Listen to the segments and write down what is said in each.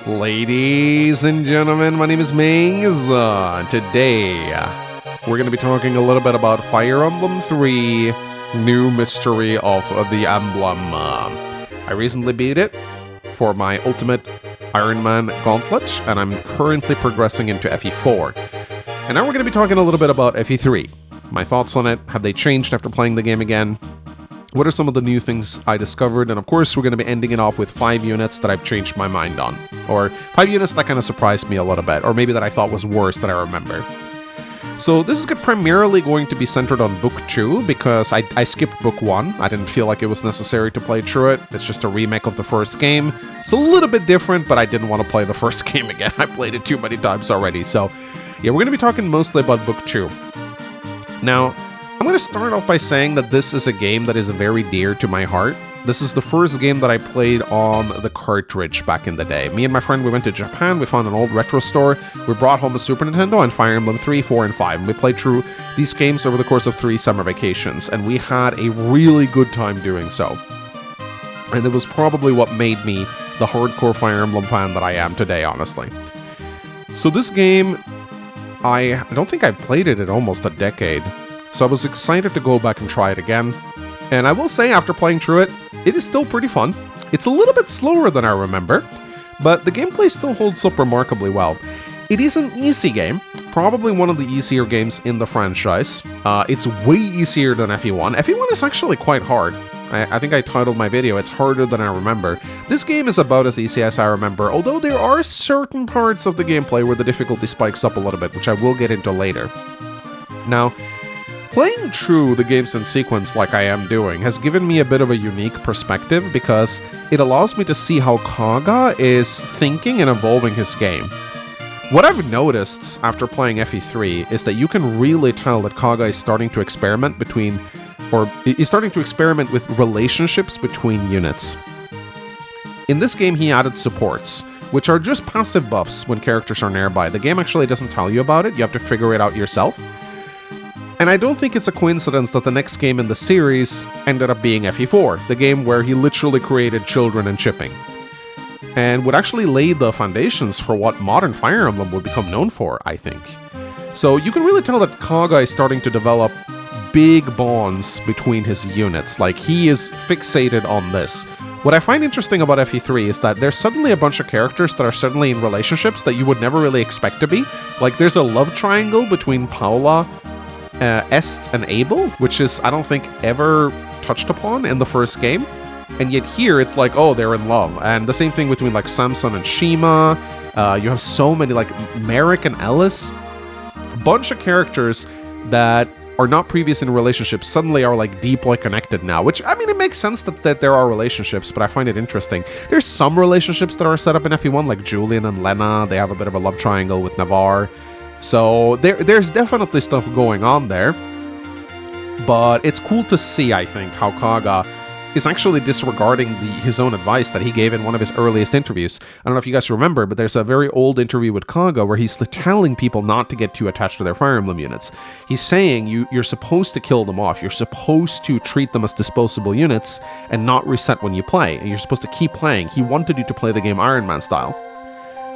Ladies and gentlemen, my name is Mings. Today, we're going to be talking a little bit about Fire Emblem 3, New Mystery of the Emblem. I recently beat it for my Ultimate Iron Man Gauntlet, and I'm currently progressing into FE4. And now we're going to be talking a little bit about FE3. My thoughts on it, have they changed after playing the game again? What are some of the new things I discovered? And of course, we're going to be ending it off with 5 units that I've changed my mind on. Or 5 units that kind of surprised me a little bit, or maybe that I thought was worse than I remember. So this is primarily going to be centered on Book 2, because I skipped Book 1. I didn't feel like it was necessary to play through it. It's just a remake of the first game. It's a little bit different, but I didn't want to play the first game again. I played it too many times already. So yeah, we're going to be talking mostly about Book 2. Now, I'm going to start off by saying that this is a game that is very dear to my heart. This is the first game that I played on the cartridge back in the day. Me and my friend, we went to Japan, we found an old retro store, we brought home a Super Nintendo and Fire Emblem 3, 4, and 5. And we played through these games over the course of 3 summer vacations, and we had a really good time doing so. And it was probably what made me the hardcore Fire Emblem fan that I am today, honestly. So this game, I don't think I played it in almost a decade. So I was excited to go back and try it again. And I will say, after playing through it, it is still pretty fun. It's a little bit slower than I remember, but the gameplay still holds up remarkably well. It is an easy game, probably one of the easier games in the franchise. It's way easier than FE1. FE1 is actually quite hard. I think I titled my video, It's Harder Than I Remember. This game is about as easy as I remember, although there are certain parts of the gameplay where the difficulty spikes up a little bit, which I will get into later. Now, playing through the games in sequence like I am doing has given me a bit of a unique perspective because it allows me to see how Kaga is thinking and evolving his game. What I've noticed after playing FE3 is that you can really tell that Kaga is starting to experiment with relationships between units. In this game, he added supports, which are just passive buffs when characters are nearby. The game actually doesn't tell you about it, you have to figure it out yourself. And I don't think it's a coincidence that the next game in the series ended up being FE4, the game where he literally created children and shipping. And would actually lay the foundations for what modern Fire Emblem would become known for, I think. So you can really tell that Kaga is starting to develop big bonds between his units, like he is fixated on this. What I find interesting about FE3 is that there's suddenly a bunch of characters that are suddenly in relationships that you would never really expect to be. Like there's a love triangle between Palla, Est and Abel, which is, I don't think, ever touched upon in the first game. And yet here, it's like, oh, they're in love. And the same thing between, like, Samson and Shima. You have so many, like, Merrick and Ellis. A bunch of characters that are not previous in relationships suddenly are, like, deeply connected now. Which, I mean, it makes sense that there are relationships, but I find it interesting. There's some relationships that are set up in FE1, like Julian and Lena. They have a bit of a love triangle with Navarre. So there's definitely stuff going on there, but it's cool to see, I think, how Kaga is actually disregarding his own advice that he gave in one of his earliest interviews. I don't know if you guys remember, but there's a very old interview with Kaga where he's telling people not to get too attached to their Fire Emblem units. He's saying you're supposed to kill them off, you're supposed to treat them as disposable units and not reset when you play, and you're supposed to keep playing. He wanted you to play the game Iron Man style.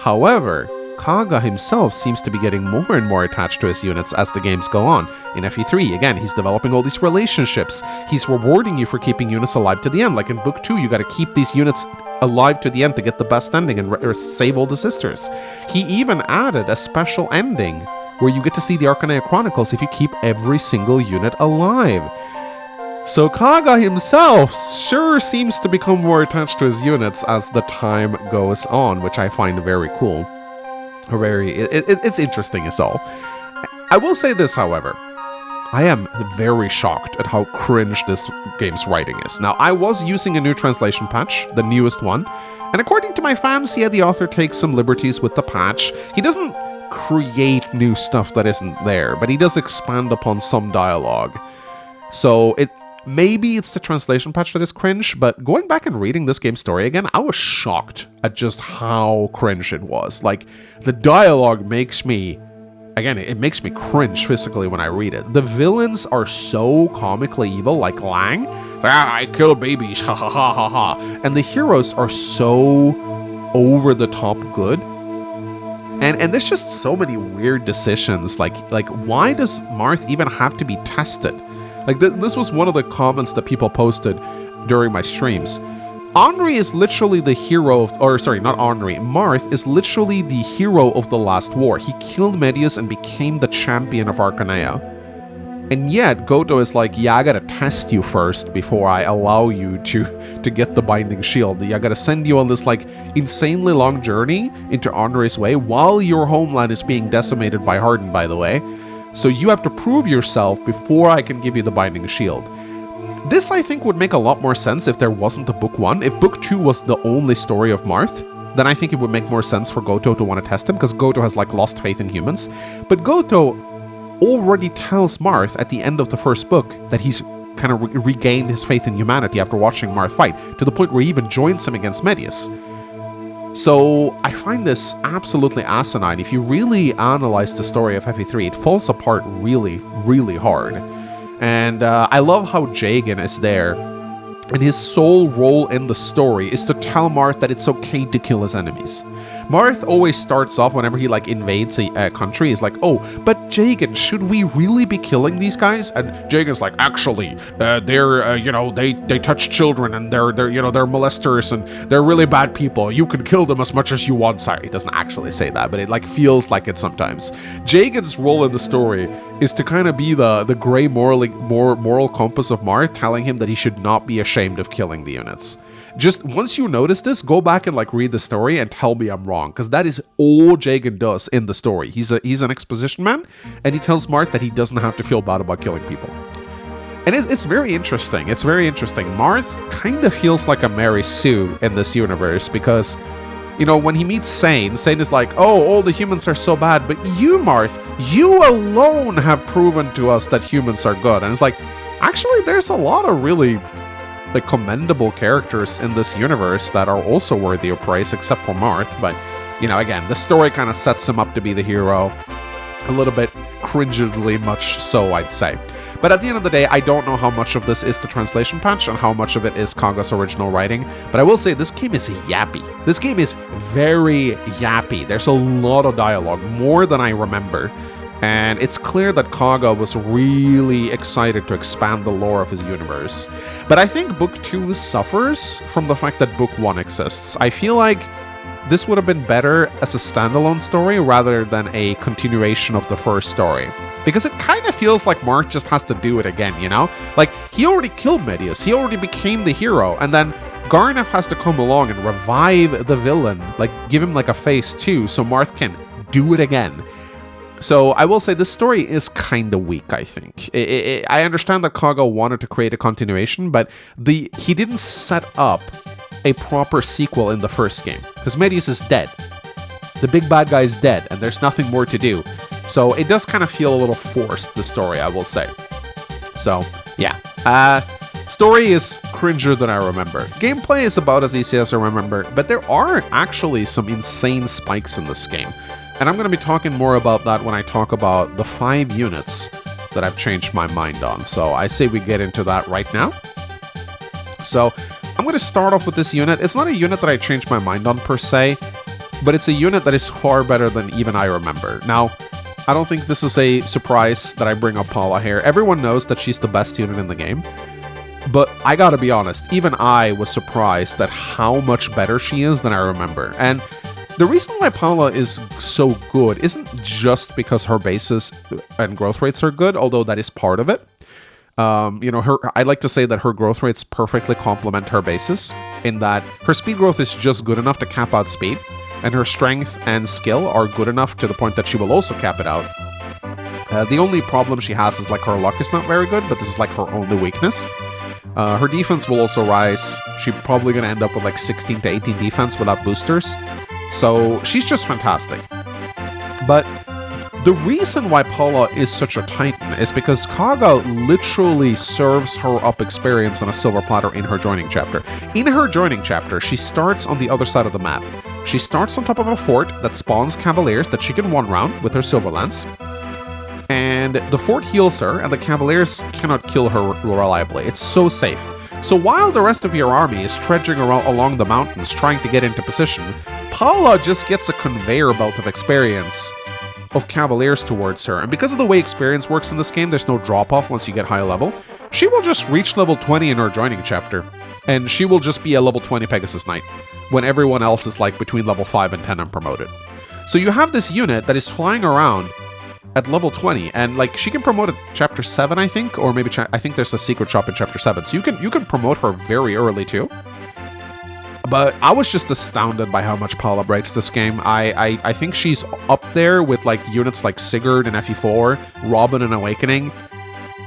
However, Kaga himself seems to be getting more and more attached to his units as the games go on. In FE3, again, he's developing all these relationships. He's rewarding you for keeping units alive to the end. Like in Book 2, you gotta keep these units alive to the end to get the best ending and save all the sisters. He even added a special ending where you get to see the Arcanea Chronicles if you keep every single unit alive. So Kaga himself sure seems to become more attached to his units as the time goes on, which I find very cool. It's interesting as all. I will say this, however. I am very shocked at how cringe this game's writing is. Now, I was using a new translation patch, the newest one, and according to my fans, yeah, the author takes some liberties with the patch. He doesn't create new stuff that isn't there, but he does expand upon some dialogue. So maybe it's the translation patch that is cringe, but going back and reading this game's story again, I was shocked at just how cringe it was. Like, the dialogue makes me... Again, it makes me cringe physically when I read it. The villains are so comically evil, like Lang. I kill babies, ha ha ha ha ha. And the heroes are so over-the-top good. And there's just so many weird decisions. Like why does Marth even have to be tested? Like, this was one of the comments that people posted during my streams. Henri is literally the hero not Henri. Marth is literally the hero of the last war. He killed Matthis and became the champion of Arcanea. And yet, Goto is like, yeah, I gotta test you first before I allow you to get the Binding Shield. I gotta send you on this, like, insanely long journey into Henri's way while your homeland is being decimated by Harden, by the way. So you have to prove yourself before I can give you the Binding Shield. This, I think, would make a lot more sense if there wasn't a Book 1. If Book 2 was the only story of Marth, then I think it would make more sense for Goto to want to test him, because Goto has, like, lost faith in humans. But Goto already tells Marth at the end of the first book that he's kind of regained his faith in humanity after watching Marth fight, to the point where he even joins him against Matthis. So I find this absolutely asinine. If you really analyze the story of FE3, it falls apart really, really hard. And I love how Jagan is there, and his sole role in the story is to tell Marth that it's okay to kill his enemies. Marth always starts off whenever he, like, invades a country, he's like, oh, but Jagan, should we really be killing these guys? And Jagan's like, actually, they're, they touch children, and they're molesters, and they're really bad people. You can kill them as much as you want. Sorry, he doesn't actually say that, but it, like, feels like it sometimes. Jagan's role in the story is to kind of be the gray moral compass of Marth, telling him that he should not be ashamed of killing the units. Just once you notice this, go back and, like, read the story and tell me I'm wrong, because that is all Jagan does in the story. He's an exposition man, and he tells Marth that he doesn't have to feel bad about killing people. And it's very interesting. It's very interesting. Marth kind of feels like a Mary Sue in this universe, because, you know, when he meets Sane is like, oh, all the humans are so bad, but you, Marth, you alone have proven to us that humans are good. And it's like, actually, there's a lot of really, like, commendable characters in this universe that are also worthy of praise, except for Marth. But, you know, again, the story kind of sets him up to be the hero. A little bit cringingly much so, I'd say. But at the end of the day, I don't know how much of this is the translation patch and how much of it is Kaga's original writing. But I will say, this game is yappy. This game is very yappy. There's a lot of dialogue, more than I remember. And it's clear that Kaga was really excited to expand the lore of his universe. But I think Book 2 suffers from the fact that Book 1 exists. I feel like this would have been better as a standalone story rather than a continuation of the first story. Because it kind of feels like Marth just has to do it again, you know? Like, he already killed Matthis, he already became the hero, and then Garneth has to come along and revive the villain, like, give him, like, a phase 2 so Marth can do it again. So I will say this story is kind of weak, I think. I understand that Kaga wanted to create a continuation, but he didn't set up a proper sequel in the first game, because Matthis is dead. The big bad guy is dead, and there's nothing more to do. So it does kind of feel a little forced, the story, I will say. So, yeah. Story is cringer than I remember. Gameplay is about as easy as I remember, but there are actually some insane spikes in this game. And I'm going to be talking more about that when I talk about the 5 units that I've changed my mind on. So I say we get into that right now. So I'm going to start off with this unit. It's not a unit that I changed my mind on per se, but it's a unit that is far better than even I remember. Now, I don't think this is a surprise that I bring up Palla here. Everyone knows that she's the best unit in the game. But I gotta be honest, even I was surprised at how much better she is than I remember. And the reason why Palla is so good isn't just because her bases and growth rates are good, although that is part of it. I like to say that her growth rates perfectly complement her bases, in that her speed growth is just good enough to cap out speed, and her strength and skill are good enough to the point that she will also cap it out. The only problem she has is, like, her luck is not very good, but this is, like, her only weakness. Her defense will also rise. She's probably going to end up with, like, 16 to 18 defense without boosters. So she's just fantastic. But the reason why Palla is such a titan is because Kaga literally serves her up experience on a silver platter in her joining chapter. In her joining chapter, she starts on the other side of the map. She starts on top of a fort that spawns cavaliers that she can one-round with her silver lance. And the fort heals her, and the cavaliers cannot kill her reliably. It's so safe. So while the rest of your army is trudging along the mountains trying to get into position, Palla just gets a conveyor belt of experience of cavaliers towards her. And because of the way experience works in this game, there's no drop-off once you get high level. She will just reach level 20 in her joining chapter, and she will just be a level 20 Pegasus Knight, when everyone else is like between level 5 and 10 and promoted. So you have this unit that is flying around at level 20, and like she can promote at chapter 7, I think, or maybe I think there's a secret shop in chapter 7, so you can promote her very early too. But I was just astounded by how much Palla breaks this game. I think she's up there with like units like Sigurd and FE4, Robin and Awakening.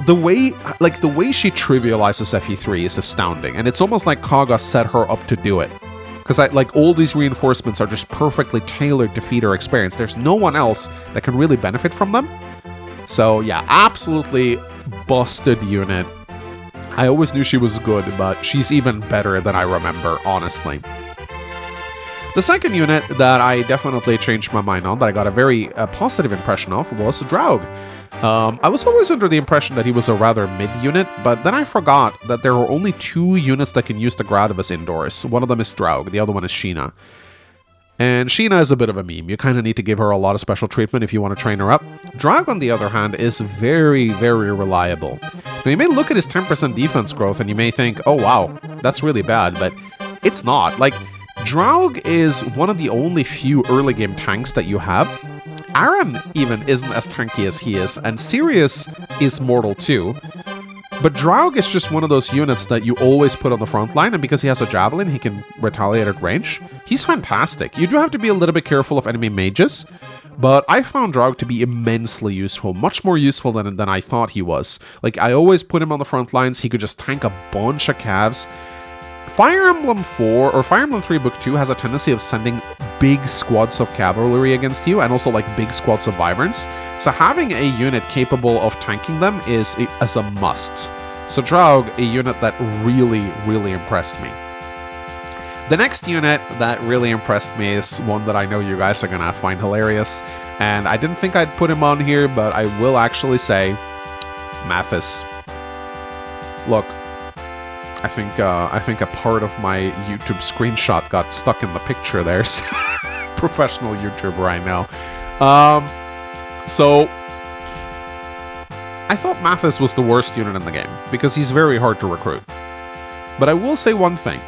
The way she trivializes FE3 is astounding, and it's almost like Kaga set her up to do it. Because like all these reinforcements are just perfectly tailored to feed her experience. There's no one else that can really benefit from them. So yeah, absolutely busted unit. I always knew she was good, but she's even better than I remember, honestly. The second unit that I definitely changed my mind on, that I got a very positive impression of, was Draug. I was always under the impression that he was a rather mid-unit, but then I forgot that there are only 2 units that can use the Gradivus indoors. One of them is Draug, the other one is Sheena. And Sheena is a bit of a meme. You kind of need to give her a lot of special treatment if you want to train her up. Draug, on the other hand, is very, very reliable. Now, you may look at his 10% defense growth and you may think, oh wow, that's really bad, but it's not. Like, Draug is one of the only few early game tanks that you have. Aaron even isn't as tanky as he is, and Sirius is mortal too. But Draug is just one of those units that you always put on the front line, and because he has a javelin, he can retaliate at range. He's fantastic. You do have to be a little bit careful of enemy mages, but I found Draug to be immensely useful, much more useful than I thought he was. Like, I always put him on the front lines, he could just tank a bunch of calves. Fire Emblem 4 or Fire Emblem 3 Book 2 has a tendency of sending big squads of cavalry against you and also like big squads of wyverns. So having a unit capable of tanking them is a must. So Draug, a unit that really, really impressed me. The next unit that really impressed me is one that I know you guys are gonna find hilarious, and I didn't think I'd put him on here, but I will actually say Matthis. Look, I think a part of my YouTube screenshot got stuck in the picture there. Professional YouTuber, I know. So I thought Matthis was the worst unit in the game because he's very hard to recruit. But I will say one thing: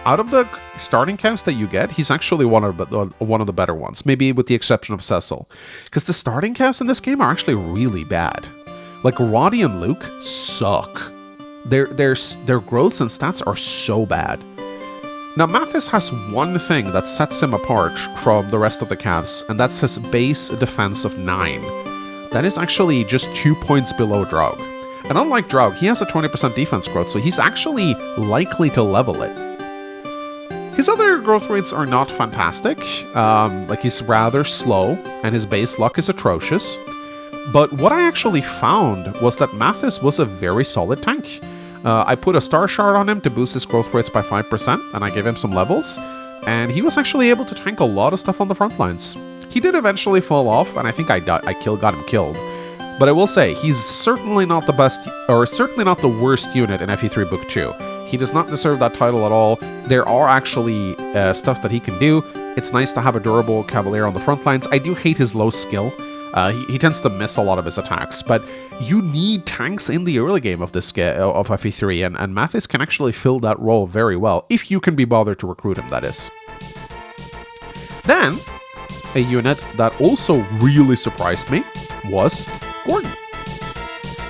out of the starting camps that you get, he's actually one of the better ones. Maybe with the exception of Cecil, because the starting camps in this game are actually really bad. Like Roddy and Luke suck. Their growths and stats are so bad. Now, Matthis has one thing that sets him apart from the rest of the calves, and that's his base defense of 9. That is actually just 2 points below Draug. And unlike Draug, he has a 20% defense growth, so he's actually likely to level it. His other growth rates are not fantastic. Like, he's rather slow, and his base luck is atrocious. But what I actually found was that Matthis was a very solid tank. I put a star shard on him to boost his growth rates by 5%, and I gave him some levels, and he was actually able to tank a lot of stuff on the front lines. He did eventually fall off, and I think I got him killed. But I will say, he's certainly not the best, or certainly not the worst unit in FE3 Book 2. He does not deserve that title at all. There are actually stuff that he can do. It's nice to have a durable cavalier on the front lines. I do hate his low skill. He tends to miss a lot of his attacks, but you need tanks in the early game of this of FE3, and Matthis can actually fill that role very well, if you can be bothered to recruit him, that is. Then, a unit that also really surprised me was Gordin.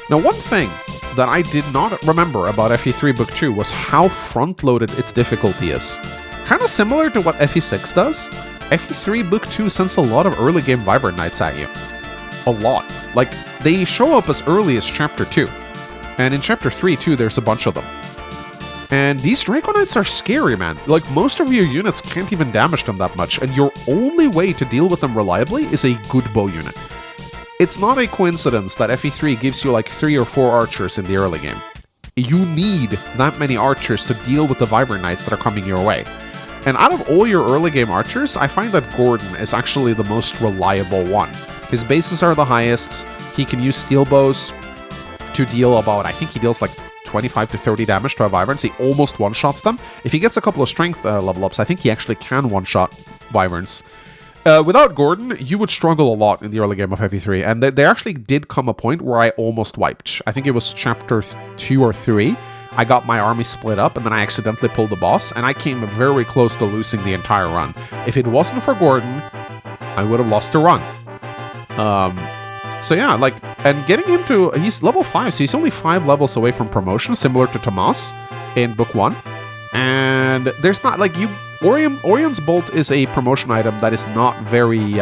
Now, one thing that I did not remember about FE3 Book 2 was how front-loaded its difficulty is. Kind of similar to what FE6 does, FE3 Book 2 sends a lot of early game Wyvern Knights at you. A lot. Like, they show up as early as Chapter 2. And in Chapter 3, too, there's a bunch of them. And these Draco Knights are scary, man. Like, most of your units can't even damage them that much, and your only way to deal with them reliably is a good bow unit. It's not a coincidence that FE3 gives you like 3 or 4 archers in the early game. You need that many archers to deal with the Wyvern Knights that are coming your way. And out of all your early game archers, I find that Gordin is actually the most reliable one. His bases are the highest. He can use steel bows to deal about, I think he deals like 25 to 30 damage to a Wyverns. He almost one-shots them. If he gets a couple of strength level ups, I think he actually can one-shot Wyverns. Without Gordin, you would struggle a lot in the early game of FE3, and there actually did come a point where I almost wiped. I think it was chapter 2 or 3. I got my army split up, and then I accidentally pulled the boss, and I came very close to losing the entire run. If it wasn't for Gordin, I would have lost the run. So yeah, like, and getting him to, he's level 5, so he's only 5 levels away from promotion, similar to Tomas in Book 1. And there's not, like, Orion's Bolt is a promotion item that is not very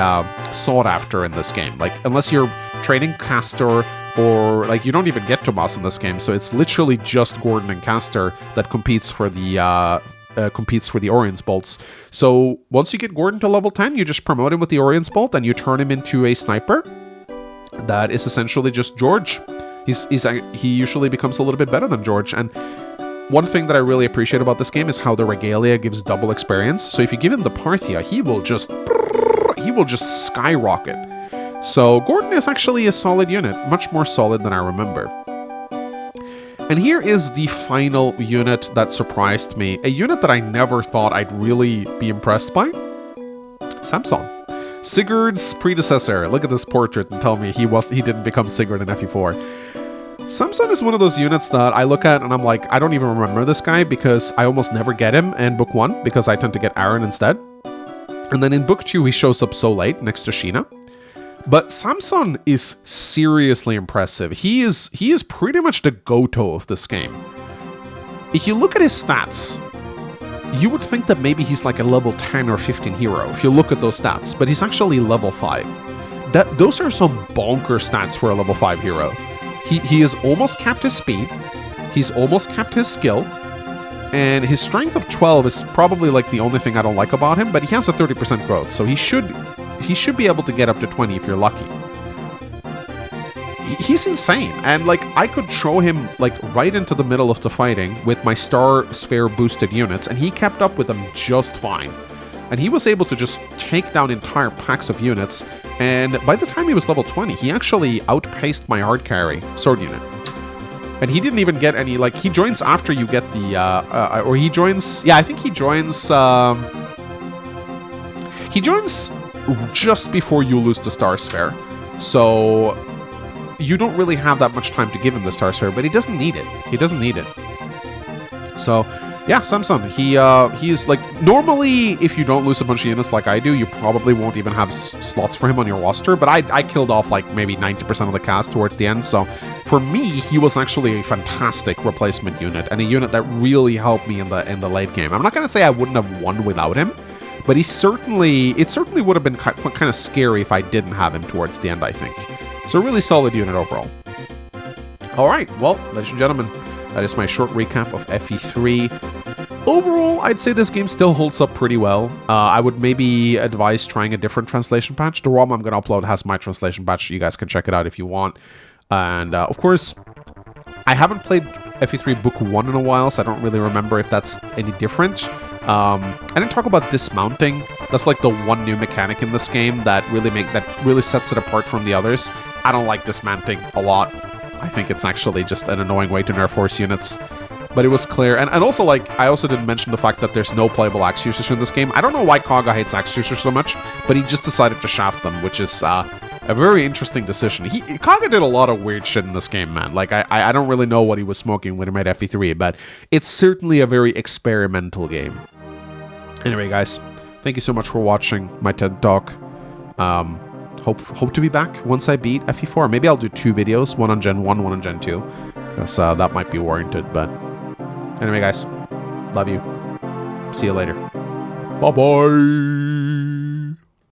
sought after in this game. Like, unless you're training Caster, or, like, you don't even get Tomas in this game, so it's literally just Gordin and Caster that competes for the Orion's Bolts. So, once you get Gordin to level 10, you just promote him with the Orion's Bolt, and you turn him into a sniper. That is essentially just George. He usually becomes a little bit better than George, and one thing that I really appreciate about this game is how the Regalia gives double experience. So if you give him the Parthia, he will just skyrocket. So Gordin is actually a solid unit, much more solid than I remember. And here is the final unit that surprised me, a unit that I never thought I'd really be impressed by. Samson. Sigurd's predecessor. Look at this portrait and tell me he didn't become Sigurd in FE4. Samson is one of those units that I look at and I'm like, I don't even remember this guy because I almost never get him in Book 1 because I tend to get Aaron instead. And then in Book 2 he shows up so late next to Sheena. But Samson is seriously impressive. He is pretty much the go-to of this game. If you look at his stats, you would think that maybe he's like a level 10 or 15 hero if you look at those stats, but he's actually level 5. Those are some bonker stats for a level 5 hero. He has almost capped his speed, he's almost capped his skill, and his strength of 12 is probably like the only thing I don't like about him, but he has a 30% growth, so he should be able to get up to 20 if you're lucky. He's insane, and like I could throw him like right into the middle of the fighting with my Star Sphere boosted units, and he kept up with them just fine. And he was able to just take down entire packs of units, and by the time he was level 20, he actually outpaced my hard carry sword unit. And he didn't even get any, like, he joins after you get the, or he joins, yeah, I think he joins just before you lose the Star Sphere. So you don't really have that much time to give him the Star Sphere, but he doesn't need it. He doesn't need it. So yeah, Samson, he's like, normally if you don't lose a bunch of units like I do, you probably won't even have slots for him on your roster, but I killed off like maybe 90% of the cast towards the end, so for me, he was actually a fantastic replacement unit, and a unit that really helped me in the late game. I'm not going to say I wouldn't have won without him, but it certainly would have been kind of scary if I didn't have him towards the end, I think. So a really solid unit overall. Alright, well, ladies and gentlemen, that is my short recap of FE3. Overall, I'd say this game still holds up pretty well. I would maybe advise trying a different translation patch. The ROM I'm going to upload has my translation patch. You guys can check it out if you want. And of course, I haven't played FE3 Book 1 in a while, so I don't really remember if that's any different. I didn't talk about dismounting. That's like the one new mechanic in this game that really sets it apart from the others. I don't like dismounting a lot. I think it's actually just an annoying way to nerf horse units. But it was clear. And also, like, I also didn't mention the fact that there's no playable axe users in this game. I don't know why Kaga hates axe users so much, but he just decided to shaft them, which is a very interesting decision. Kaga did a lot of weird shit in this game, man. Like, I don't really know what he was smoking when he made FE3, but it's certainly a very experimental game. Anyway, guys, thank you so much for watching my TED Talk. Hope to be back once I beat FE4. Maybe I'll do 2 videos, one on Gen 1, one on Gen 2, because that might be warranted. But anyway, guys, love you. See you later. Bye-bye.